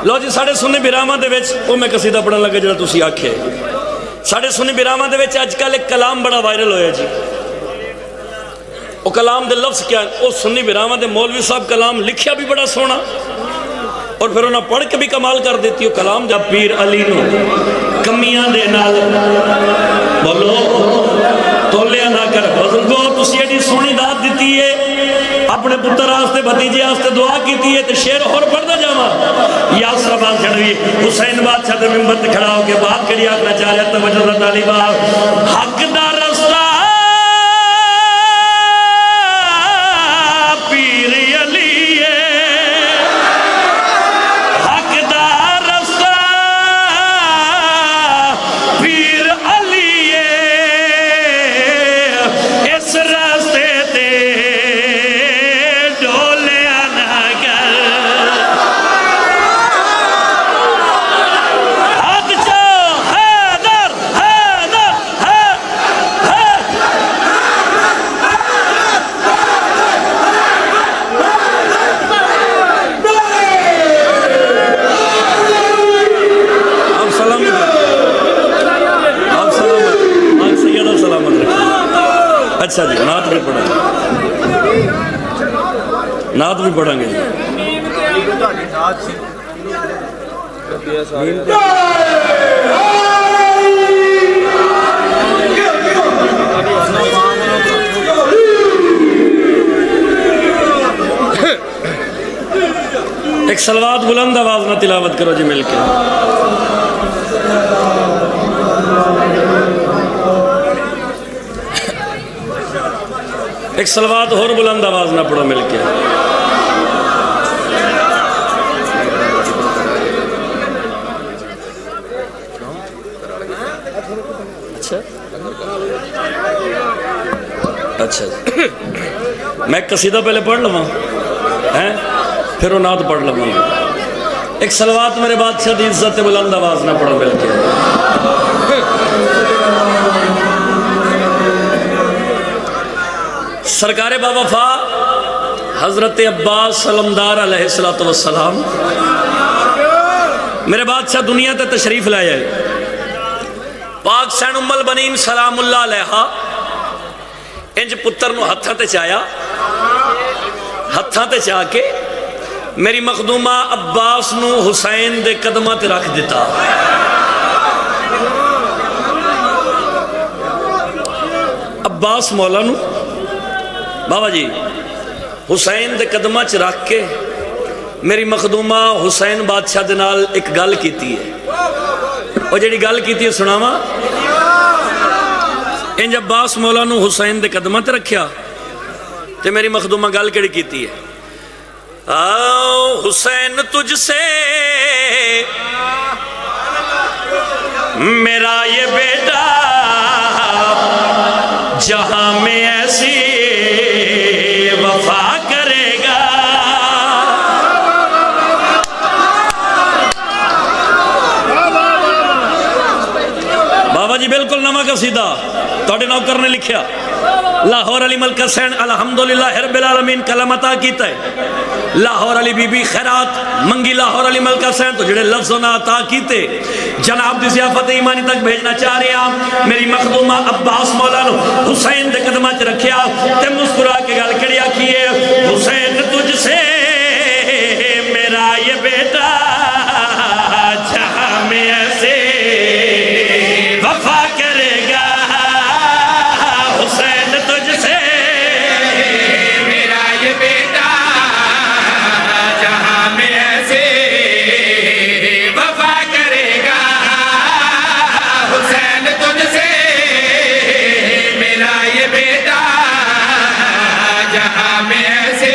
لو جی ساڑھے سنی بیرامہ دے ویچ وہ میں قصیدہ پڑھن لگا جڑا تسی آکھے ساڑھے سنی بیرامہ دے ویچ آج کل ایک کلام بڑا وائرل ہویا جی وہ کلام دے لفظ کیا ہے وہ سنی بیرامہ دے مولوی صاحب کلام لکھیا بھی بڑا سونا اور پھر انہاں پڑھ کے بھی کمال کر دیتی وہ کلام جب پیر علی نو کمیاں دے نال بولو تولیا نہ کر بزرگو تسی ایڈی سونی داد دیتی ہے اپنے پتر آستے بھتیجے آستے دعا کیتی ہے تو شیر اور پڑھتا جاما یاسر آباد چھڑوی حسین بادشاہ دے ممبر تے کھڑا ہو کے بات کری آکھنا چاہ رہا توجہ دا طالبہ حق دا رستہ پیر علی حق دا رستہ پیر علی اس راستے تے اچھا جی نعت بھی پڑھیں گے نعت بھی پڑھیں گے ایک صلوات بلند آواز نہ تلاوت کرو جی مل کے ایک صلوات اور بلند آواز نہ پڑھو مل کے اچھا میں ایک قصیدہ پہلے پڑھ لوں پھر وہ نعت پڑھ لوں ایک صلوات میرے بادشاہ دی عزت بلند آواز نہ پڑھو مل کے سرکار باوفا حضرت عباس سلمدار علیہ السلام میرے بادشاہ دنیا تے تشریف لائے ہے پاک سین ام البنین سلام اللہ علیہ انج پتر نو ہتھاں تے چایا ہتھاں تے چاہ کے میری مخدومہ عباس نو حسین دے قدمہ تے رکھ دیتا عباس مولا نو بابا جی حسین دے قدمہ چ رکھ کے میری مخدومہ حسین بادشاہ دے نال ایک گل کیتی ہے اور جڑی گل کیتی ہے سناوا انج عباس مولا نو حسین دے قدمہ تے رکھیا تے میری مخدومہ گل کیڑی کیتی ہے آؤ حسین تجھ سے میرا یہ بیٹا جہاں میں ایسی وفا کرے گا بابا جی بالکل نمہ قصیدہ توڑے نوکر نے لکھیا لاہور علی ملک حسین الحمدللہ رب العالمین کلام عطا کیتا ہے لاہور علی بی بی خیرات منگی لاہور علی ملک حسین تو جڑے لفظوں نے عطا کیتے جناب دی ضیافت ایمانی تک بھیجنا چاہ رہے ہیں میری مخدومہ عباس مولانا حسین دے قدمہ چ رکھیا تے مسکرا کے گل کڑیا کیے حسین تجھ سے میرا یہ بیٹا جہاں میں ایسے وفا کرے گا حسین تجھ سے میرا یہ بیٹا جہاں میں ایسے وفا کرے گا حسین تجھ سے میرا یہ بیٹا جہاں میں ایسے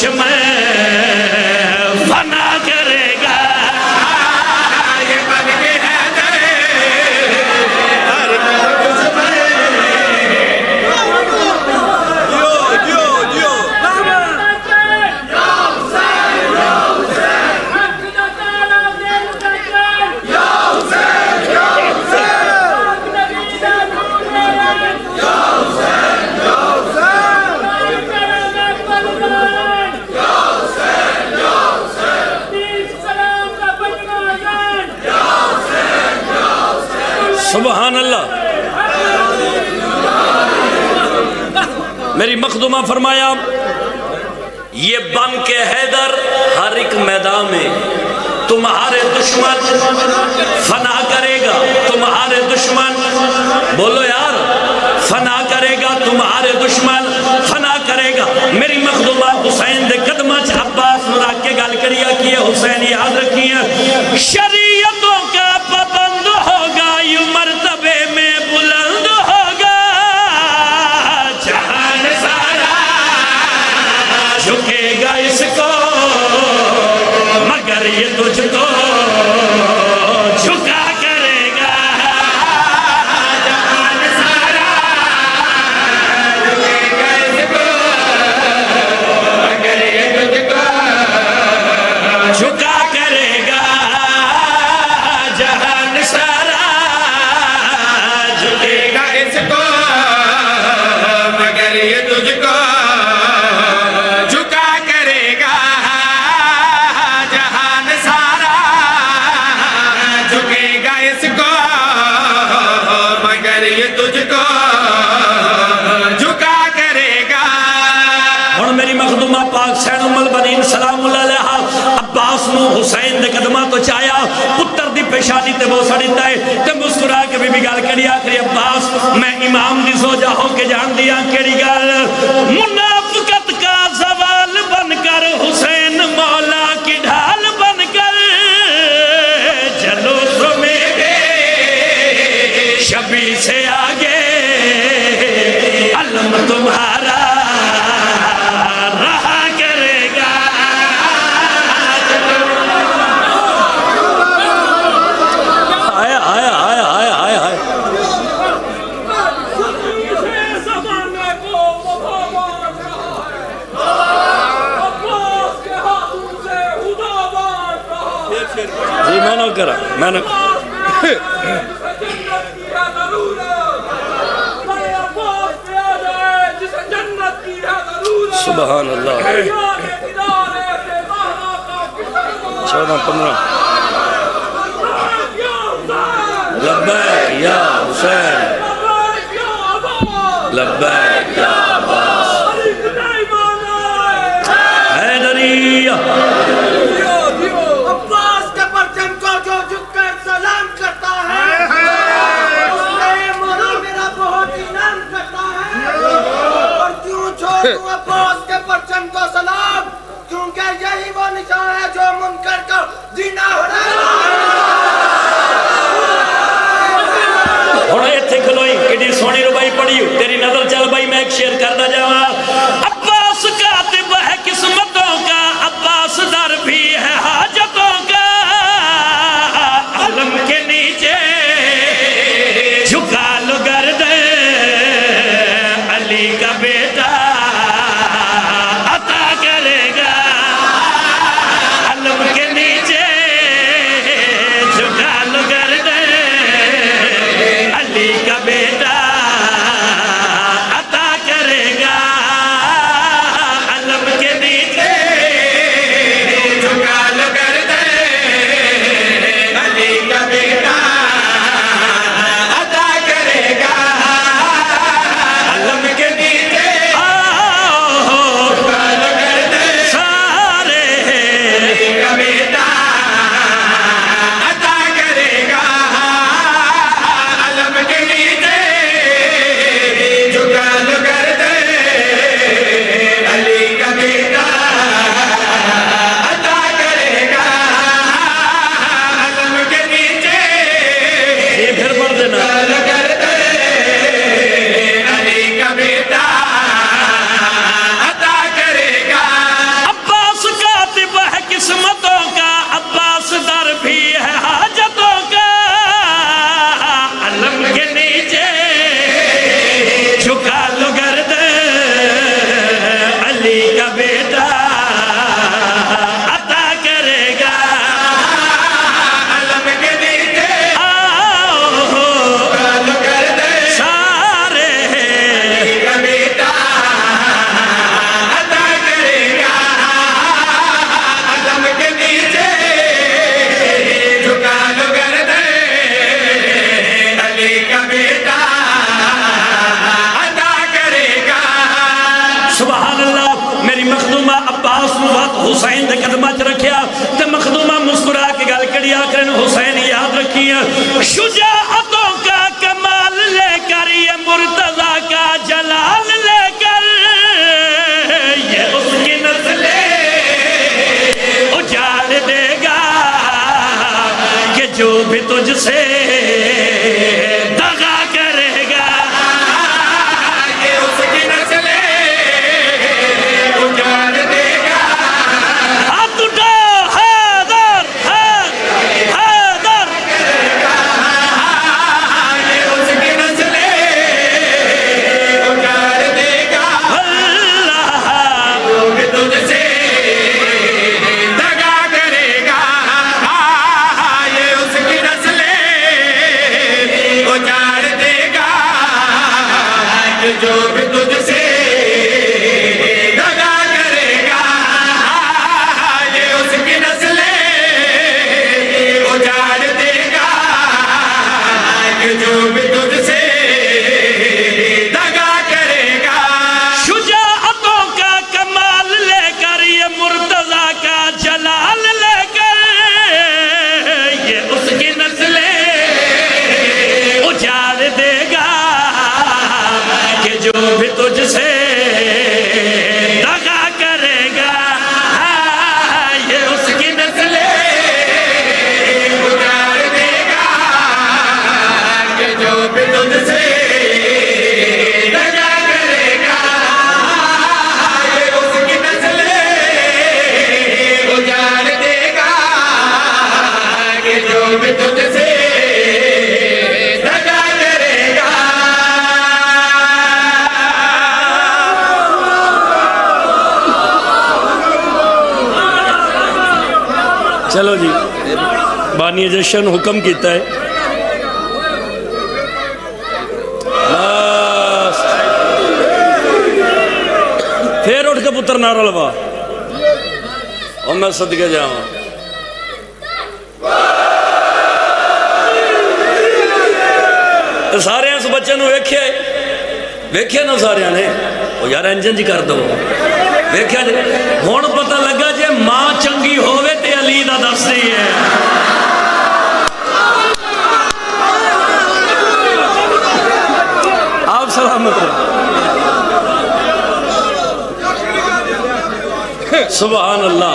دشمن فنا کرے گا یہ بن کے حیدر ہر دشمن سبحان اللہ. میری مخدومہ فرمایا یہ بن کے حیدر ہر ایک میدان میں تمہارے دشمن فنا کرے گا. تمہارے دشمن بولو یار فنا کرے گا. تمہارے دشمن فنا کرے گا. میری مخدومہ حسین دے قدمہ چ عباس نراک کے گل کریا کیے. حسین یاد رکھیے شریعتوں کا پابند ہوگا یوں مرتبے میں بلند ہوگا. جہان سارا جھکے گا اس کو مگر یہ تجھ کو جھکا کرے گا. جہان سارا جھکے گا اس کو مگر یہ تجھ کو جھکا کرے گا. جہان سارا جھکے گا اس کو مگر یہ تجھ کو جھکا کرے گا. جہان سارا جھکے گا اس کو مگر یہ تجھ کو جھکا کرے گا. اور میری مخدومہ پاک سین ام البنین سلام اللہ علیہ عباس نو حسین دے قدمہ تو چایا پتر دی پیشانی تے وہ سڑیتا ہے تے مسکرا کے بھی گال کری آخری عباس میں امام دی سو جاؤں کے جان دیا کری گال منافقت کا زوال بن کر حسین مولا کی ڈھال بن کر جلوسوں میں شبی سے آگے علم تمہارا رہا کرے گا. آیا آیا آیا آیا آیا آیا جی میں نہ کرا میں نہ سبحان اللہ. 14-15 لبیک یا حسین لبیک یا عباس حیدریہ. عباس کے پرچم کو جو جھک کر سلام کرتا ہے اس نے مولا میرا بہت انعام کرتا ہے. اور کیوں چھوڑوں عباس کے پرچم کو سلام کیونکہ یہی وہ نشان ہے جو منکر کا زینہ ہو رہا ہے. ہونا یہ تھے کھلوئی کڑی سونی ربائی پڑی تیری نظر چل بائی میں ایک شیر کردہ جاؤں. عباس کاتب ہے قسمتوں کا عباس در بھی ہے حاجتوں کا. علم کے نیچے جھکا لو گردے علی کا بیٹا عطا کرے گا. علم کے نیچے جھکا لو گردے علی کا بیٹا عطا کرے گا. علم کے نیچے جھکا لو گردے علی کا بیٹا عطا کرے گا. علم کے نیچے جھکا لو گردے سارے علی کا بیٹا عطا کرے گا. علم کے نیچے شجاعتوں کا کمال لے کر یہ مرتضیٰ کا جلال لے کر یہ اس کی نسلیں اجاڑ دے گا کہ جو بھی تجھ سے دغا کرے گا یہ اس کی نسلیں اجاڑ دے گا ہاتھ اٹھا حیدر حیدر یہ اس کی نسلیں اجاڑ دے گا اللہ جو بھی تجھ سے دغا کرے گا یہ اس کی نسلیں اجاڑ دے گا کہ جو بھی تجھ سے دغا کرے گا یہ اس کی نسلیں اجاڑ دے گا کہ جو بھی تجھ سے دغا کرے گا شجاعتوں کا کمال لے کر یہ مرتضیٰ کا جلال لے کر یہ اس کی نسلیں اجاڑ دے گا کہ جو بھی تجھ سے دغا کرے گا یہ اس کی نسلیں اجاڑ دے گا کہ جو بھی تجھ سے دغا کرے گا یہ اس کی نسلیں اجاڑ دے گا کہ جو بھی تجھ سے دغا کرے گا چلو جی بانی جشن حکم کیتا ہے بس پھر اٹھ کے پتر نعرہ لوا اور میں صدقے جاؤں سارے اس بچے نو ویکھے نا سارے نے وہ یار انجن جی کر دو ویکھیا جی ہون پتہ لگا جے ماں چنگی ہووے تے علی دا دستی ہے آپ سلامت رہے سبحان اللہ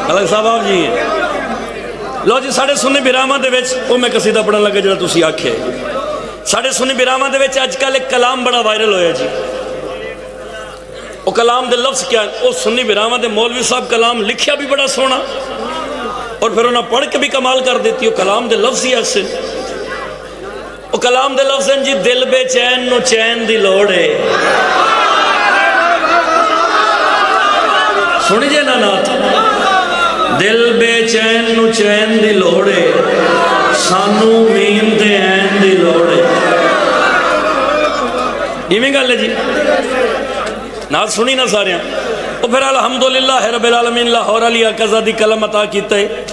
الگ صاحب آپ جی ہیں لو جی ساڑھے سنی بیرامہ دے ویچ وہ میں قصیدہ پڑھن لگا جڑا تسی آکھے ساڑھے سنی بیرامہ دے ویچ آج کل ایک کلام بڑا وائرل ہویا جی وہ کلام دے لفظ کیا ہے وہ سنی بیرامہ دے مولوی صاحب کلام لکھیا بھی بڑا سونا اور پھر انہاں پڑھ کے بھی کمال کر دیتی وہ کلام دے لفظ ہی ایسے وہ کلام دے لفظ ہیں جی دل بے چین نو چین دی لوڑے سنی جے نا نات دل بے چین نو چین دی لوڑے سانو میم دے این دی لوڑے یہ میں گا لے جی نات سنی نا سارے ہیں اور پھر الحمدللہ رب العالمین لاہور علی اکزہ دی کلم عطا کیتا ہے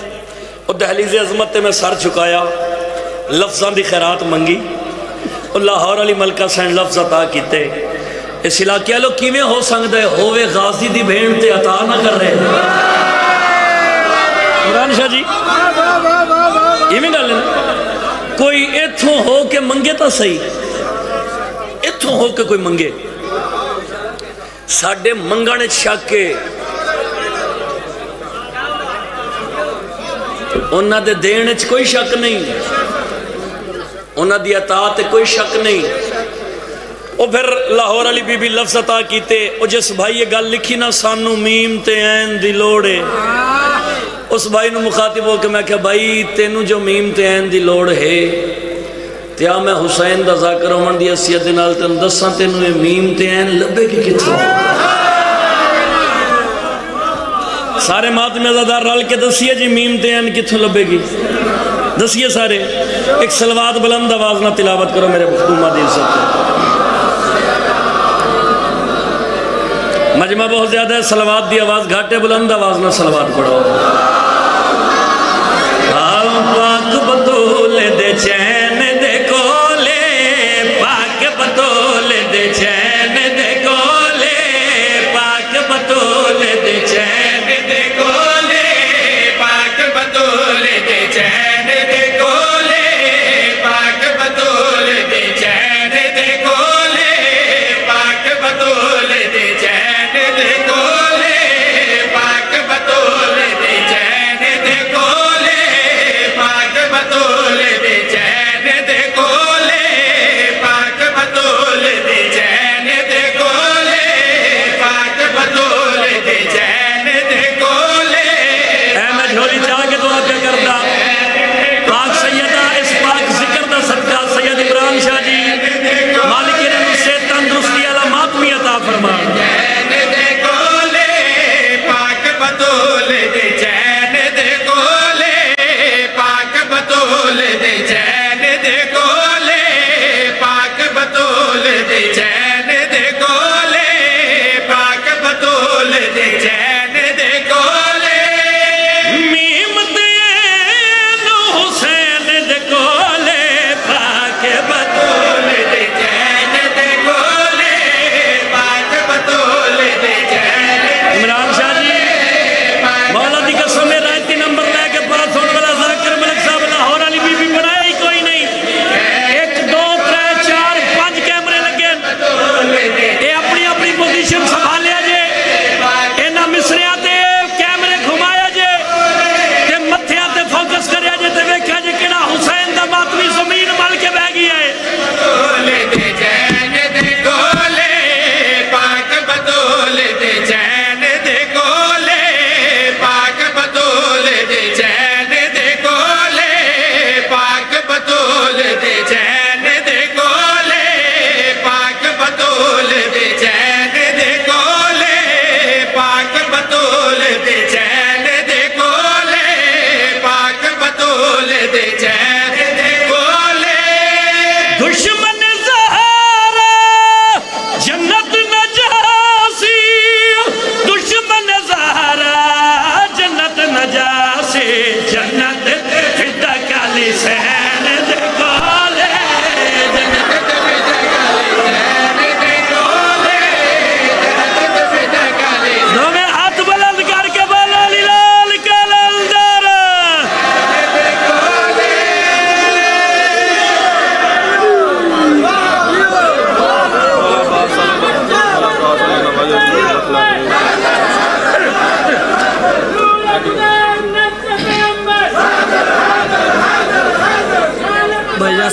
اور دہلیز عظمت میں سر چکایا لفظاں دی خیرات منگی اور لاہور علی ملکہ سین لفظ عطا کیتے اس علاقے لوگ کیویں ہو سکتا ہے ہووے غازی دی بھین تے عطا نہ کر رہے عمران شاہ جی یہ میں گل ہے کوئی ایتھوں ہو کے منگے تا صحیح ایتھوں ہو کے کوئی منگے ساڑھے منگانے شک کے انہاں دے دینے چ کوئی شک نہیں انہاں دی اطاعت کوئی شک نہیں اور پھر لاہور علی بی بی لفظ عطا کیتے اور جس بھائی یہ گل لکھی نا سانو میم تے این دی لوڑے اس بھائی نو مخاطب ہو کہ میں کہا بھائی تینو جو میم تے این دی لوڑ ہے تیا میں حسین دا ذاکر عمر دی حیثیت نال تن دساں تینو یہ میم تے این لبے کی کتھوں سارے ماتم ازادار رال کے دسیے جی میم تے این کتھوں لبے گی دسیے سارے ایک سلوات بلند آواز نہ تلاوت کرو میرے حکومہ دل سب مجمع بہت زیادہ ہے سلوات دی آواز گھاٹے بلند آواز نہ سلوات پڑھو پاک بطول دے چین دے کولے پاک بطول دے چین دے کولے پاک بطول دے چین دے کولے پاک بطول دے چین دے کولے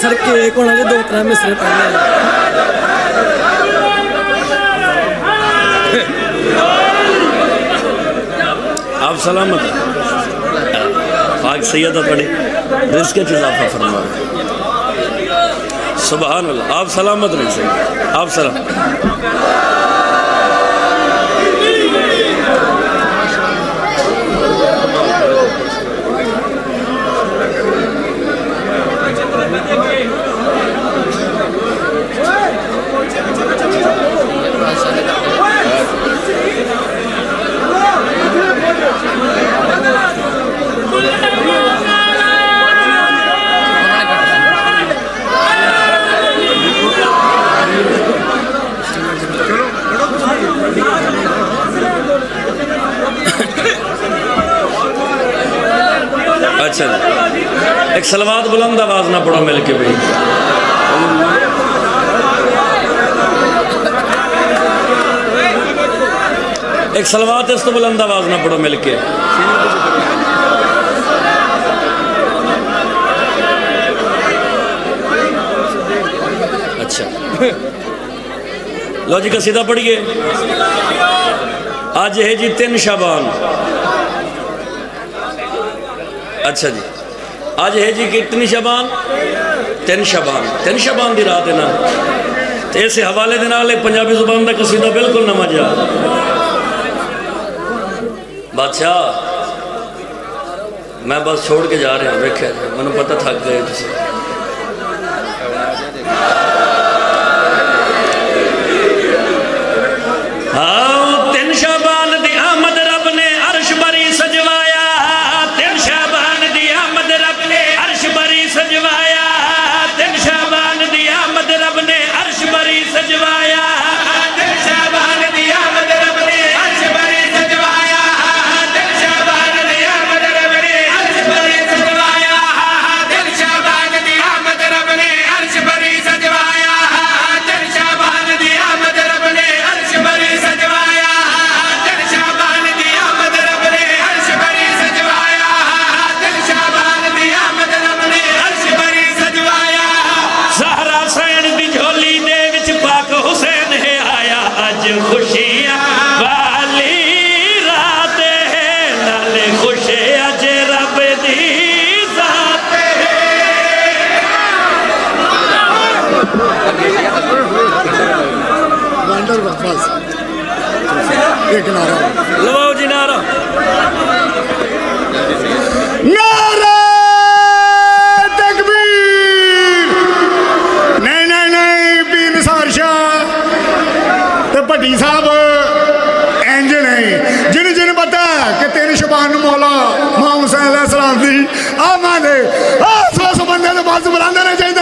سر کیک ہونا کہ 2-3 مصرے پڑھنے آپ سلامت پاک سیدہ پڑھی رزق اضافہ فرما سبحان اللہ آپ سلامت رہے سید آپ سلامت اچھا ایک صلوات بلند آواز نہ پڑھو مل کے بھئی ایک صلوات اس تو بلند آواز نہ پڑھو مل کے اچھا لو جی قصیدہ پڑھئے آج ہے جی 3 شعبان اچھا جی آج ہے جی کتنی شعبان 3 شعبان دی رات ہے نا تو ایسے حوالے دینا لے پنجابی زبان دا قصیدہ بالکل نہ مجھا بادشاہ میں بس چھوڑ کے جا رہے ہیں دیکھیں میں نے پتہ تھک گئے جسے ہاں 3 شعبان دی آمد رب نے عرش بری سجوایا 3 شعبان دی آمد رب نے عرش بری سجوایا 3 شعبان دی آمد رب نے عرش بری سجوایا 3 شعبان دی آمد رب نے عرش بری سجوایا 3 شعبان دی آمد رب نے عرش بری سجوایا 3 شعبان دی آمد رب نے عرش بری سجوایا 3 شعبان دی آمد رب نے عرش بری سجوایا 3 شعبان دی آمد رب نے عرش بری سجوایا 3 شعبان دی آمد رب نے عرش بری سجوایا زہرا سین دی جھولی دے وچ پاک حسین ہے آیا اج خوشیاں والی رات ہے نالے خوش اج رب دی ذات وانڈر بس ایک نعرہ لواؤ جی نعرہ نعرہ تکبیر نہیں پیر نثار شاہ تے بھٹی صاحب انج نہیں جن پتہ ہے کہ 3 شعبان مولا امام حسین علیہ السلام دی آمد سو بندے تو باز بلاندے نہیں چاہیے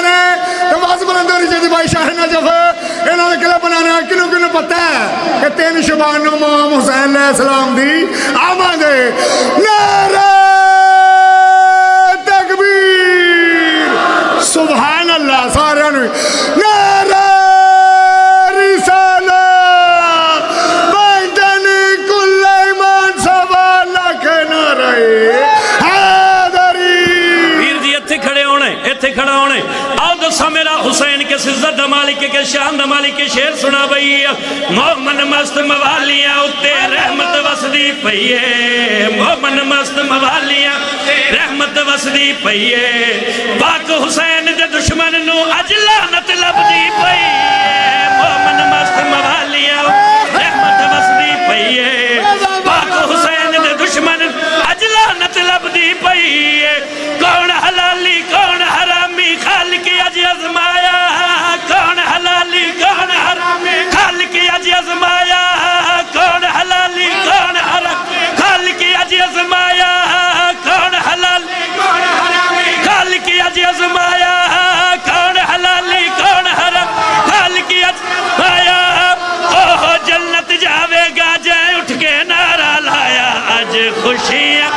تو باز بلاندے نہیں چاہیے بھائی شاہ نجف انہوں نے کلے بنانا کنوں پتہ ہے کہ 3 شعبان امام حسین علیہ السلام دی آمد نعرہ تکبیر سبحان اللہ سارے نعرہ رسالہ بیدن کل ایمان سوا لکھ نعرہ حیدری پیر جی اتھے کھڑا ہونے آؤ دسا میرا حسین کے سزت مالک کے شان مالک کے شیر سنا بھئی مومن مست موالیاں اتے رحمت وسدی پئیے مومن مست موالیاں رحمت وسدی پئیے پاک حسین دے دشمن نو اج لعنت لبدی پئیے مومن مست موالیاں رحمت وسدی پئیے پاک حسین دے دشمن اج لعنت لبدی پئیے کون حلالی کون حرامی خالق اج ازمایا کون حلالی کون حرامی خالق اج ازمایا کون حلالی کون حرامی خالق اج ازمایا کون حلالی کون حرامی خالق اج ازمایا کون حلالی کون حرام خالق اج ازمایا اوہ جنت جاوے گا جائے اٹھ کے نعرہ لایا اج خوشیاں